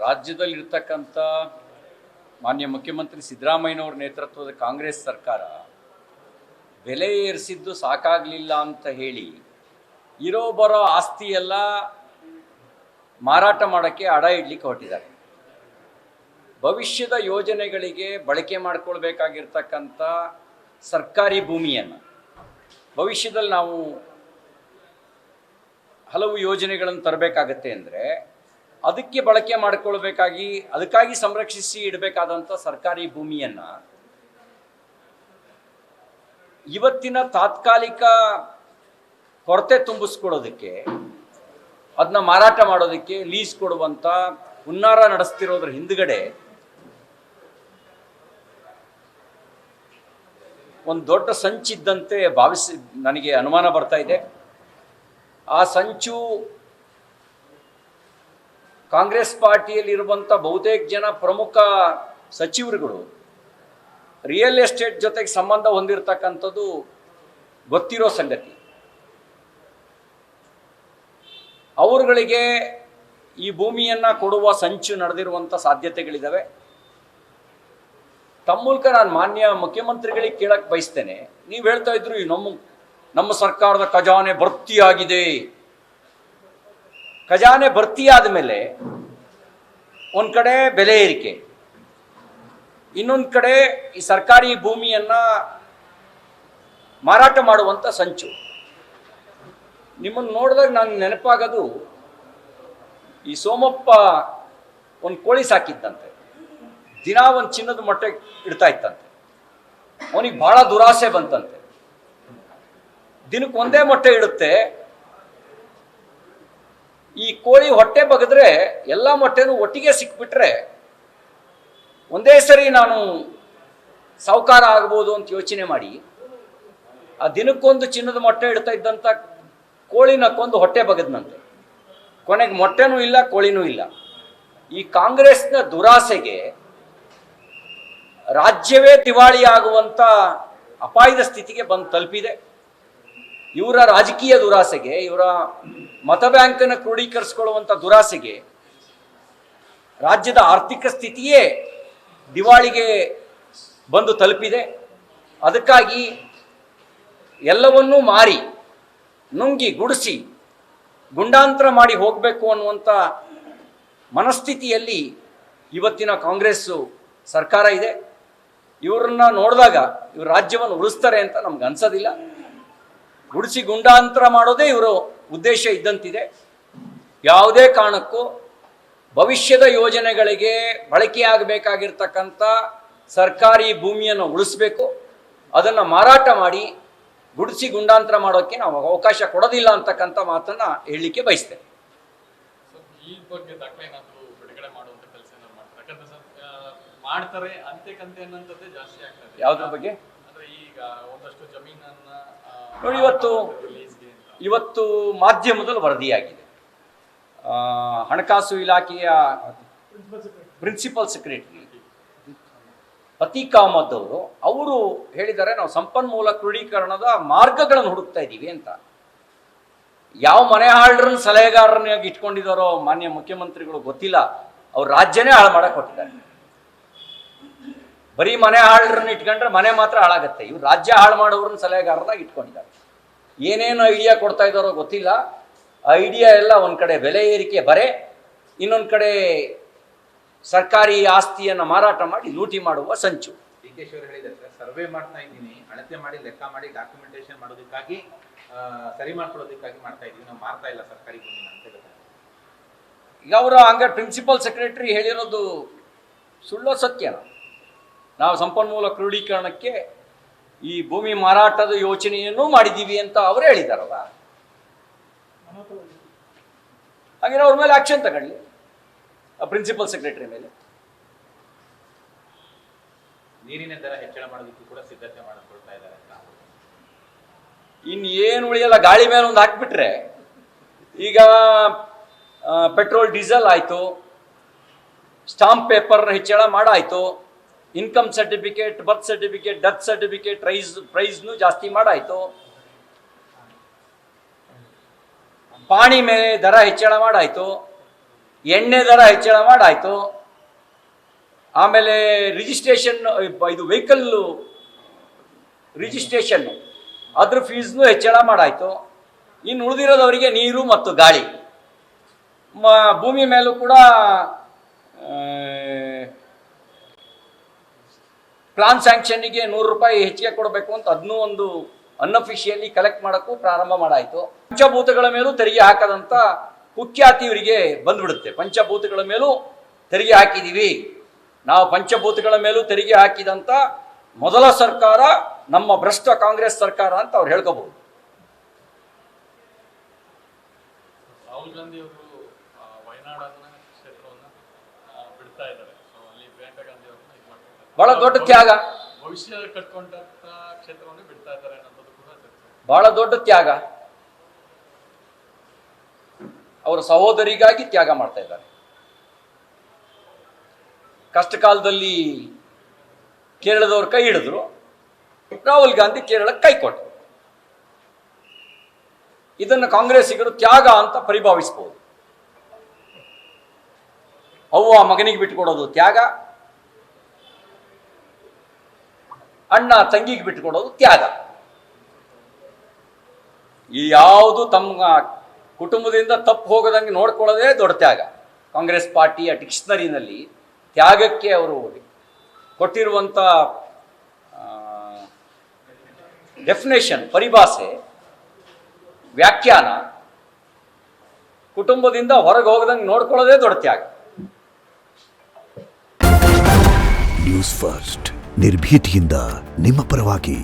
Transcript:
ರಾಜ್ಯದಲ್ಲಿರ್ತಕ್ಕಂಥ ಮಾನ್ಯ ಮುಖ್ಯಮಂತ್ರಿ ಸಿದ್ದರಾಮಯ್ಯನವರ ನೇತೃತ್ವದ ಕಾಂಗ್ರೆಸ್ ಸರ್ಕಾರ ಬೆಲೆ ಏರಿಸಿದ್ದು ಸಾಕಾಗಲಿಲ್ಲ ಅಂತ ಹೇಳಿ ಇರೋ ಬರೋ ಆಸ್ತಿಯೆಲ್ಲ ಮಾರಾಟ ಮಾಡೋಕ್ಕೆ ಅಡ ಇಡ್ಲಿಕ್ಕೆ ಹೊರಟಿದ್ದಾರೆ. ಭವಿಷ್ಯದ ಯೋಜನೆಗಳಿಗೆ ಬಳಕೆ ಮಾಡಿಕೊಳ್ಬೇಕಾಗಿರ್ತಕ್ಕಂಥ ಸರ್ಕಾರಿ ಭೂಮಿಯನ್ನು ಭವಿಷ್ಯದಲ್ಲಿ ನಾವು ಹಲವು ಯೋಜನೆಗಳನ್ನು ತರಬೇಕಾಗತ್ತೆ ಅಂದರೆ ಅದಕ್ಕೆ ಬಳಕೆ ಅದಕ್ಕಾಗಿ ಸಂರಕ್ಷಿಸಿ ಇಡಬೇಕಾದಂಥ ಸರ್ಕಾರಿ ಭೂಮಿಯನ್ನು ಇವತ್ತಿನ ತಾತ್ಕಾಲಿಕ ಕೊರತೆ ತುಂಬಿಸ್ಕೊಡೋದಕ್ಕೆ ಅದನ್ನ ಮಾರಾಟ ಮಾಡೋದಕ್ಕೆ ಲೀಸ್ ಕೊಡುವಂಥ ಹುನ್ನಾರ ನಡೆಸ್ತಿರೋದ್ರ ಹಿಂದುಗಡೆ ಒಂದು ದೊಡ್ಡ ಸಂಚಿದ್ದಂತೆ ನನಗೆ ಅನುಮಾನ ಬರ್ತಾ ಇದೆ. ಆ ಸಂಚು ಕಾಂಗ್ರೆಸ್ ಪಾರ್ಟಿಯಲ್ಲಿರುವಂಥ ಬಹುತೇಕ ಜನ ಪ್ರಮುಖ ಸಚಿವರುಗಳು ರಿಯಲ್ ಎಸ್ಟೇಟ್ ಜೊತೆಗೆ ಸಂಬಂಧ ಹೊಂದಿರತಕ್ಕಂಥದ್ದು ಗೊತ್ತಿರೋ ಸಂಗತಿ. ಅವರುಗಳಿಗೆ ಈ ಭೂಮಿಯನ್ನು ಕೊಡುವ ಸಂಚು ನಡೆದಿರುವಂಥ ಸಾಧ್ಯತೆಗಳಿದ್ದಾವೆ. ತಮ್ಮ ಮೂಲಕ ನಾನು ಮಾನ್ಯ ಮುಖ್ಯಮಂತ್ರಿಗಳಿಗೆ ಕೇಳಕ್ಕೆ ಬಯಸ್ತೇನೆ. ನೀವು ಹೇಳ್ತಾ ಇದ್ರು ನಮ್ಮ ಸರ್ಕಾರದ ಖಜಾನೆ ಭರ್ತಿಯಾಗಿದೆ. ಖಜಾನೆ ಭರ್ತಿಯಾದ ಮೇಲೆ ಒಂದು ಕಡೆ ಬೆಲೆ ಏರಿಕೆ, ಇನ್ನೊಂದು ಕಡೆ ಈ ಸರ್ಕಾರಿ ಭೂಮಿಯನ್ನು ಮಾರಾಟ ಮಾಡುವಂಥ ಸಂಚು. ನಿಮ್ಮನ್ನು ನೋಡಿದಾಗ ನಂಗೆ ನೆನಪಾಗೋದು ಈ ಸೋಮಪ್ಪ ಒಂದು ಕೋಳಿ ಸಾಕಿದ್ದಂತೆ, ದಿನ ಒಂದು ಚಿನ್ನದ ಮೊಟ್ಟೆ ಇಡ್ತಾ ಇತ್ತಂತೆ. ಅವನಿಗೆ ಬಹಳ ದುರಾಸೆ ಬಂತಂತೆ. ದಿನಕ್ಕೆ ಒಂದೇ ಮೊಟ್ಟೆ ಇಡುತ್ತೆ. ಈ ಕೋಳಿ ಹೊಟ್ಟೆ ಬಗೆದ್ರೆ ಎಲ್ಲ ಮೊಟ್ಟೆನೂ ಒಟ್ಟಿಗೆ ಸಿಕ್ಬಿಟ್ರೆ ಒಂದೇ ಸರಿ ನಾನು ಸಾಹುಕಾರ ಆಗ್ಬೋದು ಅಂತ ಯೋಚನೆ ಮಾಡಿ ಆ ದಿನಕ್ಕೊಂದು ಚಿನ್ನದ ಮೊಟ್ಟೆ ಇಡ್ತಾ ಇದ್ದಂಥ ಕೋಳಿನ ಕೊಂದು ಹೊಟ್ಟೆ ಬಗದ್ನಂತೆ. ಕೊನೆಗೆ ಮೊಟ್ಟೆನೂ ಇಲ್ಲ, ಕೋಳಿನೂ ಇಲ್ಲ. ಈ ಕಾಂಗ್ರೆಸ್ನ ದುರಾಸೆಗೆ ರಾಜ್ಯವೇ ದಿವಾಳಿ ಆಗುವಂಥ ಅಪಾಯದ ಸ್ಥಿತಿಗೆ ಬಂದು ತಲುಪಿದೆ. ಇವರ ರಾಜಕೀಯ ದುರಾಸೆಗೆ, ಇವರ ಮತ ಬ್ಯಾಂಕನ್ನು ಕ್ರೋಢೀಕರಿಸಿಕೊಳ್ಳುವಂಥ ದುರಾಸೆಗೆ ರಾಜ್ಯದ ಆರ್ಥಿಕ ಸ್ಥಿತಿಯೇ ದಿವಾಳಿಗೆ ಬಂದು ತಲುಪಿದೆ. ಅದಕ್ಕಾಗಿ ಎಲ್ಲವನ್ನೂ ಮಾರಿ ನುಂಗಿ ಗುಡಿಸಿ ಗುಂಡಾಂತರ ಮಾಡಿ ಹೋಗಬೇಕು ಅನ್ನುವಂಥ ಮನಸ್ಥಿತಿಯಲ್ಲಿ ಇವತ್ತಿನ ಕಾಂಗ್ರೆಸ್ಸು ಸರ್ಕಾರ ಇದೆ. ಇವರನ್ನ ನೋಡಿದಾಗ ಇವರು ರಾಜ್ಯವನ್ನು ಉಳಿಸ್ತಾರೆ ಅಂತ ನಮ್ಗೆ ಅನ್ಸೋದಿಲ್ಲ. ಗುಡಿಸಿ ಗುಂಡಾಂತರ ಮಾಡೋದೇ ಇವರು ಉದ್ದೇಶ ಇದ್ದಂತಿದೆ. ಯಾವುದೇ ಕಾರಣಕ್ಕೂ ಭವಿಷ್ಯದ ಯೋಜನೆಗಳಿಗೆ ಬಳಕೆಯಾಗಬೇಕಾಗಿರ್ತಕ್ಕಂಥ ಸರ್ಕಾರಿ ಭೂಮಿಯನ್ನು ಉಳಿಸ್ಬೇಕು. ಅದನ್ನು ಮಾರಾಟ ಮಾಡಿ ಗುಡಿಸಿ ಗುಂಡಾಂತರ ಮಾಡೋಕ್ಕೆ ನಾವು ಅವಕಾಶ ಕೊಡೋದಿಲ್ಲ ಅಂತಕ್ಕಂಥ ಮಾತನ್ನ ಹೇಳಲಿಕ್ಕೆ ಬಯಸ್ತೇನೆ. ಈ ಬಗ್ಗೆ ದಾಖಲೆ ಏನಾದರೂ ಬಿಡುಗಡೆ ಮಾಡುವಂತ ಕೆಲಸ ಮಾಡ್ತಾರೆ? ಯಾಕಂದ್ರೆ ಮಾಡ್ತಾರೆ ಅಂತೆ ಅನ್ನೋಂಥದ್ದೇ ಜಾಸ್ತಿ ಆಗ್ತದೆ. ಯಾವುದ್ರ ಬಗ್ಗೆ? ಅಂದ್ರೆ ಈಗ ಒಂದಷ್ಟು ಜಮೀನನ್ನ ನೋಡಿ, ಇವತ್ತು ಮಾಧ್ಯಮದಲ್ಲಿ ವರದಿಯಾಗಿದೆ. ಹಣಕಾಸು ಇಲಾಖೆಯ ಪ್ರಿನ್ಸಿಪಲ್ ಸೆಕ್ರೆಟರಿ ಅತೀಕ್ ಅಹಮದ್ ಅವರು ಹೇಳಿದ್ದಾರೆ, ನಾವು ಸಂಪನ್ಮೂಲ ಕ್ರೋಢೀಕರಣದ ಮಾರ್ಗಗಳನ್ನು ಹುಡುಕ್ತಾ ಇದ್ದೀವಿ ಅಂತ. ಯಾವ ಮನೆ ಹಾಳರನ್ನ ಸಲಹೆಗಾರನಾಗಿ ಇಟ್ಕೊಂಡಿದ್ದಾರೋ ಮಾನ್ಯ ಮುಖ್ಯಮಂತ್ರಿಗಳು ಗೊತ್ತಿಲ್ಲ. ಅವ್ರು ರಾಜ್ಯನೇ ಹಾಳು ಮಾಡಕ್ಕೆ ಹೊಟ್ಟಿದ್ದಾರೆ. ಬರೀ ಮನೆ ಹಾಳರನ್ನ ಇಟ್ಕೊಂಡ್ರೆ ಮನೆ ಮಾತ್ರ ಹಾಳಾಗತ್ತೆ. ಇವ್ರು ರಾಜ್ಯ ಹಾಳು ಮಾಡೋರನ್ನ ಸಲಹೆಗಾರರಾಗಿ ಇಟ್ಕೊಂಡಿದ್ದಾರೆ. ಏನೇನು ಐಡಿಯಾ ಕೊಡ್ತಾ ಇದ್ದಾರೋ ಗೊತ್ತಿಲ್ಲ. ಐಡಿಯಾ ಎಲ್ಲ ಒಂದು ಕಡೆ ಬೆಲೆ ಏರಿಕೆ ಬರೆ, ಇನ್ನೊಂದು ಕಡೆ ಸರ್ಕಾರಿ ಆಸ್ತಿಯನ್ನು ಮಾರಾಟ ಮಾಡಿ ಲೂಟಿ ಮಾಡುವ ಸಂಚು. ಡಿ.ಕೆ. ಶಿವರ್ ಹೇಳಿದ್ದಾರೆ, ಸರ್ ಸರ್ವೆ ಮಾಡ್ತಾ ಇದ್ದೀನಿ, ಅಳತೆ ಮಾಡಿ ಲೆಕ್ಕ ಮಾಡಿ ಡಾಕ್ಯುಮೆಂಟೇಶನ್ ಮಾಡೋದಕ್ಕಾಗಿ ಸರಿ ಮಾಡ್ಕೊಳ್ಳೋದಕ್ಕಾಗಿ ಮಾಡ್ತಾ ಇದ್ದೀವಿ, ನಾವು ಮಾರ್ತಾ ಇಲ್ಲ ಸರ್ಕಾರಿ ಭೂಮಿನ ಅಂತ ಹೇಳ್ತಾರೆ. ಈಗ ಅವರ ಹಂಗ ಪ್ರಿನ್ಸಿಪಲ್ ಸೆಕ್ರೆಟರಿ ಹೇಳಿರೋದು ಸುಳ್ಳೋ ಸತ್ಯನ? ನಾವು ಸಂಪನ್ಮೂಲ ಕ್ರೋಢೀಕರಣಕ್ಕೆ ಈ ಭೂಮಿ ಮಾರಾಟದ ಯೋಚನೆಯನ್ನು ಮಾಡಿದ್ದೀವಿ ಅಂತ ಅವರೇ ಹೇಳಿದಾರಲ್ಲ. ಹಾಗೆ ಅವ್ರ ಮೇಲೆ ಆಕ್ಷನ್ ತಗೊಳ್ಳಿ, ಪ್ರಿನ್ಸಿಪಲ್ ಸೆಕ್ರೆಟರಿ ಮೇಲೆ. ನೀರಿನ ದರ ಹೆಚ್ಚಳ ಮಾಡೋದಕ್ಕೂ ಕೂಡ ಸಿದ್ಧತೆ ಮಾಡಿಕೊಳ್ತಾ ಇದ್ದಾರೆ. ಇನ್ನೇನು ಉಳಿಯಲ್ಲ, ಗಾಳಿ ಮೇಲೆ ಒಂದು ಹಾಕ್ಬಿಟ್ರೆ. ಈಗ ಪೆಟ್ರೋಲ್ ಡೀಸೆಲ್ ಆಯಿತು, ಸ್ಟಾಂಪ್ ಪೇಪರ್ ಹೆಚ್ಚಳ ಮಾಡಾಯಿತು, income certificate, birth certificate, death certificate ಪ್ರೈಸ್ನು ಜಾಸ್ತಿ ಮಾಡಾಯಿತು, ಪಾಣಿ ಮೇಲೆ ದರ ಹೆಚ್ಚಳ ಮಾಡಾಯಿತು. ಎಣ್ಣೆ ದರ ಹೆಚ್ಚಳ ಮಾಡಾಯಿತು. ಆಮೇಲೆ ರಿಜಿಸ್ಟ್ರೇಷನ್, ಇದು ವೆಹಿಕಲ್ ರಿಜಿಸ್ಟ್ರೇಷನ್ನು ಅದ್ರ ಫೀಸ್ನು ಹೆಚ್ಚಳ ಮಾಡಾಯಿತು. ಇನ್ನು ಉಳಿದಿರೋದವರಿಗೆ ನೀರು ಮತ್ತು ಗಾಳಿ, ಭೂಮಿ ಮೇಲೂ ಕೂಡ ಪ್ಲಾನ್ ಸ್ಯಾಂಕ್ಷನ್ನಿಗೆ 100 ರೂಪಾಯಿ ಹೆಚ್ಚಿಗೆ ಕೊಡಬೇಕು ಅಂತ ಅದನ್ನೂ ಒಂದು ಅನ್ಅಫಿಷಿಯಲಿ ಕಲೆಕ್ಟ್ ಮಾಡೋಕ್ಕೂ ಪ್ರಾರಂಭ ಮಾಡಾಯಿತು. ಪಂಚಭೂತಗಳ ಮೇಲೂ ತೆರಿಗೆ ಹಾಕದಂತ ಕುಖ್ಯಾತಿ ಇವರಿಗೆ ಬಂದ್ಬಿಡುತ್ತೆ. ಪಂಚಭೂತಗಳ ಮೇಲೂ ತೆರಿಗೆ ಹಾಕಿದ್ದೀವಿ ನಾವು, ಪಂಚಭೂತಗಳ ಮೇಲೂ ತೆರಿಗೆ ಹಾಕಿದಂಥ ಮೊದಲ ಸರ್ಕಾರ ನಮ್ಮ ಭ್ರಷ್ಟ ಕಾಂಗ್ರೆಸ್ ಸರ್ಕಾರ ಅಂತ ಅವ್ರು ಹೇಳ್ಕೋಬಹುದು. ರಾಹುಲ್ ಗಾಂಧಿ ಅವರು ವಯನಾಡ್ ಕ್ಷೇತ್ರವನ್ನು ಬಿಡ್ತಾ ಇದ್ದಾರೆ. ಅಲ್ಲಿ ಪ್ರಿಯಾಂಕಾ ಗಾಂಧಿ ಅವರನ್ನ ಇದು ಮಾಡ್ತಾರೆ. ಬಹಳ ದೊಡ್ಡ ತ್ಯಾಗ, ಭವಿಷ್ಯ ಕಟ್ಕೊಂಡಂತ ಕ್ಷೇತ್ರವನ್ನು ಬಿಡ್ತಾ ಇದ್ದಾರೆ ಅನ್ನೋದು ಕೂಡ ಚರ್ಚೆ. ಬಹಳ ದೊಡ್ಡ ತ್ಯಾಗ. ಅವರ ಸಹೋದರಿಗಾಗಿ ತ್ಯಾಗ ಮಾಡ್ತಾ ಇದ್ದಾರೆ. ಕಷ್ಟ ಕಾಲದಲ್ಲಿ ಕೇರಳದವ್ರು ಕೈ ಹಿಡಿದ್ರು, ರಾಹುಲ್ ಗಾಂಧಿ ಕೇರಳಕ್ಕೆ ಕೈ ಕೊಟ್ಟರು. ಇದನ್ನು ಕಾಂಗ್ರೆಸ್ಸಿಗರು ತ್ಯಾಗ ಅಂತ ಪರಿಭಾವಿಸಬಹುದು. ಅವ್ವ ಮಗನಿಗೆ ಬಿಟ್ಟುಕೊಡೋದು ತ್ಯಾಗ, ಅಣ್ಣ ತಂಗಿಗೆ ಬಿಟ್ಟುಕೊಡೋದು ತ್ಯಾಗ. ಈ ಯಾವುದು ತಮ್ಮ ಕುಟುಂಬದಿಂದ ತಪ್ಪು ಹೋಗದಂಗೆ ನೋಡ್ಕೊಳ್ಳೋದೇ ದೊಡ್ಡ ತ್ಯಾಗ. ಕಾಂಗ್ರೆಸ್ ಪಾರ್ಟಿಯ ಡಿಕ್ಷನರಿನಲ್ಲಿ ತ್ಯಾಗಕ್ಕೆ ಅವರು ಕೊಟ್ಟಿರುವಂಥ ಡೆಫಿನೇಷನ್, ಪರಿಭಾಷೆ, ವ್ಯಾಖ್ಯಾನ, ಕುಟುಂಬದಿಂದ ಹೊರಗೆ ಹೋಗದಂಗೆ ನೋಡ್ಕೊಳ್ಳೋದೇ ದೊಡ್ಡ ತ್ಯಾಗ. ನ್ಯೂಸ್ ಫಸ್ಟ್ ನಿರ್ಭೀತಿಯಿಂದ ನಿಮ್ಮ ಪರವಾಗಿ.